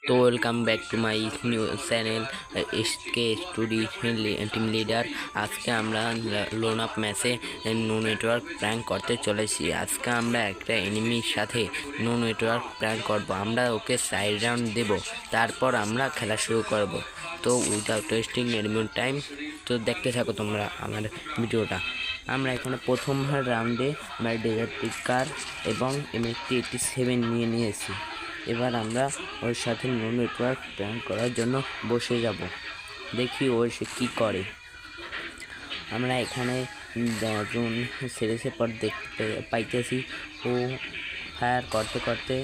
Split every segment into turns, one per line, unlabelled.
तो welcome back to my new channel SK study team leader. আজকে আমরা লোন আপ ম্যাচে নো নেটওয়ার্ক প্র্যাঙ্ক করতে চলেছি। আজকে আমরা একটা এনিমির সাথে নো নেটওয়ার্ক প্র্যাঙ্ক করব। আমরা ওকে সাইড রাউন্ড দেব, তারপর আমরা খেলা শুরু করব। তো উইদাউট ওয়েস্টিং এনি টাইম, তো দেখতে থাকো তোমরা আমার ভিডিওটা। আমরা এখানে প্রথম রাউন্ডে আমরা ডেজার্টিক কার এবং MT-87 নিয়েছি। এবার আমরা ওর সাথে নো নেটওয়ার্ক প্র্যাঙ্ক করার জন্য বসে যাব, দেখি ও সে কী করে। আমরা এখানে জোন সিরিজের পর দেখতে পাইতেছি ও ফায়ার করতে করতে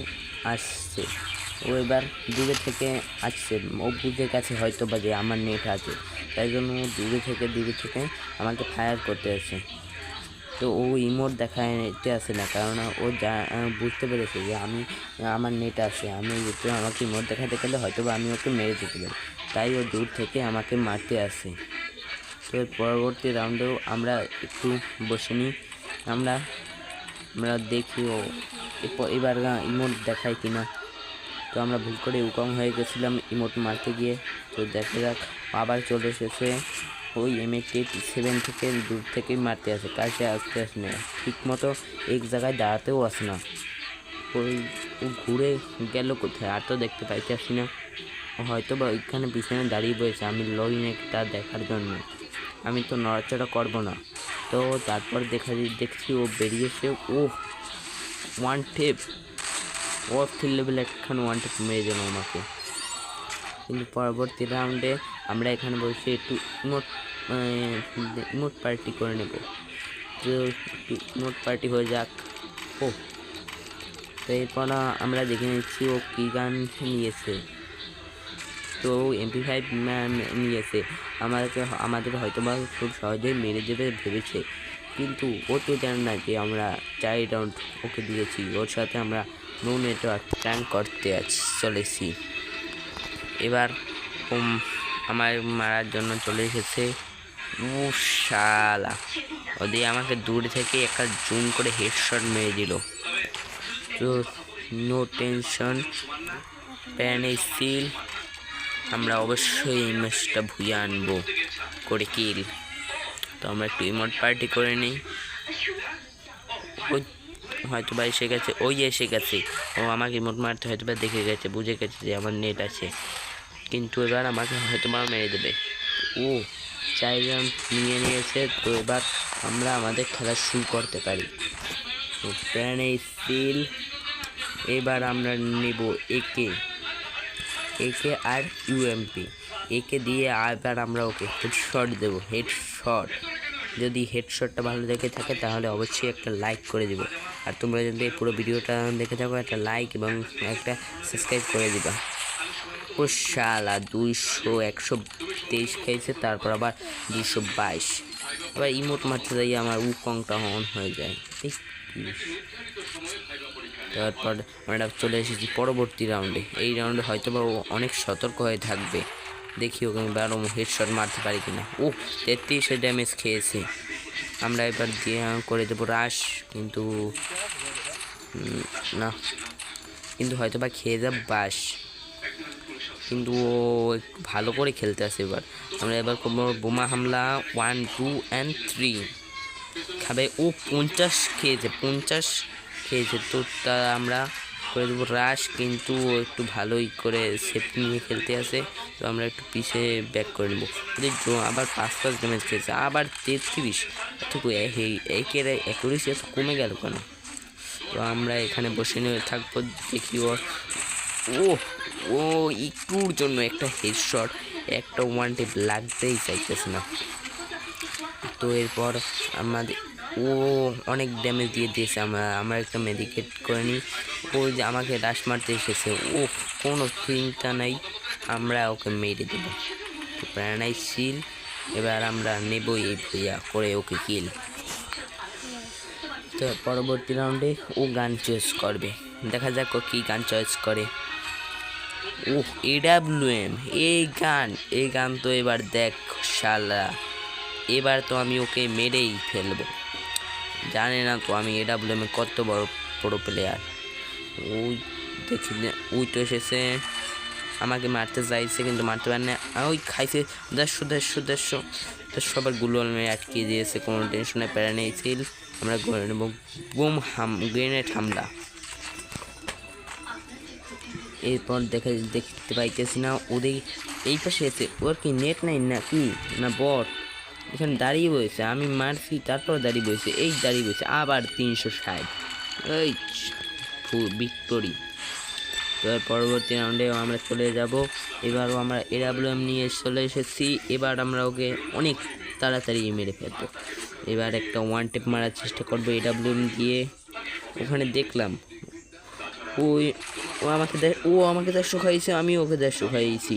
আসছে। ও এবার দূরে থেকে আসছে, ও বুঝে গেছে হয়তো বা যে আমার নেট আছে, তাই জন্য ও দূরে থেকে আমাকে ফায়ার করতে আসছে। তো ও ইমোট দেখাতে আসে না, কারণ ও বুঝতে পেরেছে যে আমার নেট আছে, আমি আমাকে ইমোট দেখাতে গেলে হয়তো বা আমি ওকে মেরে দিতে পারি, তাই ও দূর থেকে আমাকে মারতে আসে। তো এর পরবর্তী রাউন্ডেও আমরা একটু বসে নিই, আমরা দেখি ও এবার ইমোট দেখায় কিনা। তো আমরা ভুল করে উকং হয়ে গেছিলাম ইমোট মারতে গিয়ে। তো দেখা যাক, আবার চলে এসেছে ওই MT-87 থেকে দূর থেকেই মারতে আসে, কাছে আসতে আসে না, ঠিক মতো এক জায়গায় দাঁড়াতেও আসে না। ওই ও ঘুরে গেল কোথায়, আর তো দেখতে পাইতে আসি না। হয়তো বা ওইখানে পিছনে দাঁড়িয়ে পড়েছে আমি লগইনে তা দেখার জন্য। আমি তো নড়াচড়া করবো না। তো তারপর দেখছি ও বেরিয়েছে। ও ওয়ান টেপ, ও 3 লেভেল একখানে ওয়ান টেপ মেরে যেন আমাকে। কিন্তু পরবর্তী রাউন্ডে আমরা এখানে বসে একটু ইমোট পার্টি করে নেব। তো একটু ইমোট পার্টি হয়ে যাক। ও তো এরপর আমরা দেখে নিচ্ছি ও কী গান নিয়েছে। তো MP5 নিয়েছে, আমাদের হয়তো বা খুব সহজেই মেরে দেবে ভেবেছে, কিন্তু ও তো জানে না যে আমরা 4 রাউন্ড ওকে দিয়েছি। ওর সাথে আমরা নো নেটওয়ার্ক প্র্যাঙ্ক করতে চলেছি। এবার আমার মারার জন্য চলে এসেছে। ও শালা, ওদের আমাকে দূর থেকে একটা জুম করে হেডশট মেরে দিল। তো নো টেনশন, প্যানেসিল, আমরা অবশ্যই এই ম্যাচটা ভুইয়ে আনবো করে কিল। তো আমরা একটু ইমোট পার্টি করে নিই। ওই হয়তো বা এসে গেছে, ওই এসে গেছে, ও আমাকে ইমোট মারতে হয়তো বা দেখে গেছে, বুঝে গেছে যে আমার নেট আছে, কিন্তু এবার আমাকে হয়তো বা মেরে দেবে। ও 4 রাউন্ড নিয়েছে। তো এবার আমরা আমাদের খেলা শুরু করতে পারি। তো প্যানেসিল, এবার আমরা নেব একে আর UMP। একে দিয়ে এবার আমরা ওকে হেডশট দেবো, হেডশট। যদি হেডশটটা ভালো দেখে থাকে তাহলে অবশ্যই একটা লাইক করে দিবে, আর তোমরা যদি এই পুরো ভিডিওটা দেখে থাকো একটা লাইক এবং একটা সাবস্ক্রাইব করে দিবা। ও শালা 123 খেয়েছে, তারপর আবার 222। আবার ইমোট মারতে যাই আমার উকংটা অন হয়ে যায়। তারপর আমরা চলে এসেছি পরবর্তী রাউন্ডে। এই রাউন্ডে হয়তো বা ও অনেক সতর্ক হয়ে থাকবে, দেখি ওকে এবার হেডশট মারতে পারি কিনা। ও 33 ড্যামেজ খেয়েছে। আমরা এবার দিয়ে করে দেবো রাশ, কিন্তু না, কিন্তু হয়তো বা খেয়ে যাব বাস, কিন্তু ও ভালো করে খেলতে আসে। এবার আমরা করবো বোমা হামলা 1 2 and 3 খাবে। ও 50 খেয়েছে, 50 খেয়েছে। তো তা আমরা করে দেবো রাশ, কিন্তু ও একটু ভালোই করে সেফ নিয়ে খেলতে আসে। তো আমরা একটু পিছিয়ে ব্যাক করে নেবো। আবার 5 ড্যামেজ খেয়েছে, আবার 33। ঠিক একের অ্যাকুরেসি এত কমে গেল কেন? তো আমরা এখানে বসে নিয়ে থাকবো, দেখি ও ও একটুর জন্য একটা হেডশট, একটা ওয়ান টেপ লাগতেই চাইতেছে না। তো এরপর আমাদের ও অনেক ড্যামেজ দিয়েছে। আমরা একটা মেডিকেট করে নিই। ও যে আমাকে রাশ মারতে এসেছে, ও কোনো চিন্তা নাই, আমরা ওকে মেরে দেবো। তো প্যারানাইসিল, এবার আমরা নেব এই ভুইয়া করে ওকে কিল। তো পরবর্তী রাউন্ডে ও গান চয়েস করবে, দেখা যাক ও কী গান চয়েস করে। ও AWM, এই গান তো এবার দেখ শালা, এবার তো আমি ওকে মেরেই ফেলবো। জানে না তো আমি AWM কত বড় প্রো প্লেয়ার। ওই দেখি, ওই তো এসেছে। আমাকে মারতে চাইছে কিন্তু মারতে পারে না। ওই খাইছে 150 সবার গুলোল মেরে আটকে দিয়েছে। কোনো টেনশনে প্যারা নেই, ছিল আমরা করে নেব বুম গ্রেনেড হামলা। এরপর দেখতে পাইতেছি না ওদের এই পাশে এসে, ওর কি নেট নাই না কি না বট এখানে দাঁড়িয়ে বসেছে। আমি মারছি তারপর দাঁড়িয়ে বসেছে, এই দাঁড়িয়ে বসেছে আবার 360 এই ভিক্টোরি। তো এর পরবর্তী রাউন্ডে আমরা চলে যাব। এবারও আমরা AWM নিয়ে চলে এসেছি। এবার আমরা ওকে অনেক তাড়াতাড়ি মেরে ফেলবো। এবার একটা ওয়ান টেপ মারার চেষ্টা করবো AWM দিয়ে। ওখানে দেখলাম ও আমাকে 100 খাইয়েছে, আমি ওকে 100 খাইয়েছি।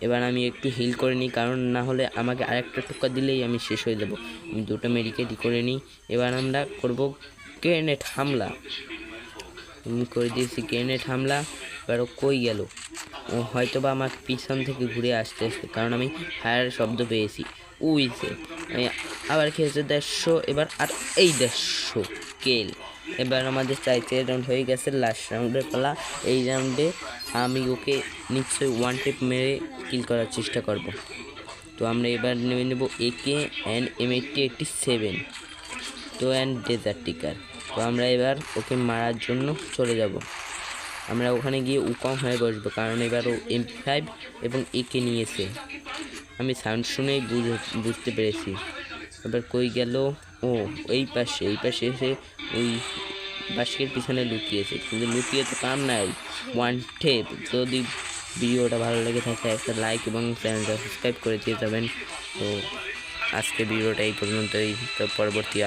এবার আমি একটু হিল করে নিই, কারণ না হলে আমাকে আরেকটা টোকা দিলেই আমি শেষ হয়ে যাব। আমি দুটো মেডিকেটই করে নিই। এবার আমরা করব গ্রেনেড হামলা। আমি করে দিয়েছি গ্রেনেড হামলা। এবার ও কই গেল? ও হয়তো বা আমার পিছন থেকে ঘুরে আসতে, কারণ আমি ফায়ারের শব্দ পেয়েছি। উইছে আবার খেয়েছে 150। এবার আর এই 150 কেল। এবার আমাদের 4 রাউন্ড হয়ে গেছে, লাস্ট রাউন্ডের পালা। এই রাউন্ডে আমি ওকে নিশ্চয়ই ওয়ান টেপ মেরে কিল করার চেষ্টা করব। তো আমরা এবার নেব AK and M8087 তো অ্যান্ড ডেজার্ট টিকার। তো আমরা এবার ওকে মারার জন্য চলে যাব। আমরা ওখানে গিয়ে উকম হয়ে বসবো, কারণ এবার ও MP5 এবং AK নিয়েছে। আমি সাউন্ড শুনেই বুঝতে পেরেছি। এবার কই গেল? ও এই পাশে এসে ওই বাস্কের পিছনে লুকিয়েছে, কিন্তু লুকিয়ে তো কাম নাই। One tap. যদি ভিডিওটা ভালো লেগে থাকে একটা লাইক এবং চ্যানেলটা সাবস্ক্রাইব করে দিয়ে যাবেন। তো আজকে ভিডিওটা এই পর্যন্তই। তো পরবর্তী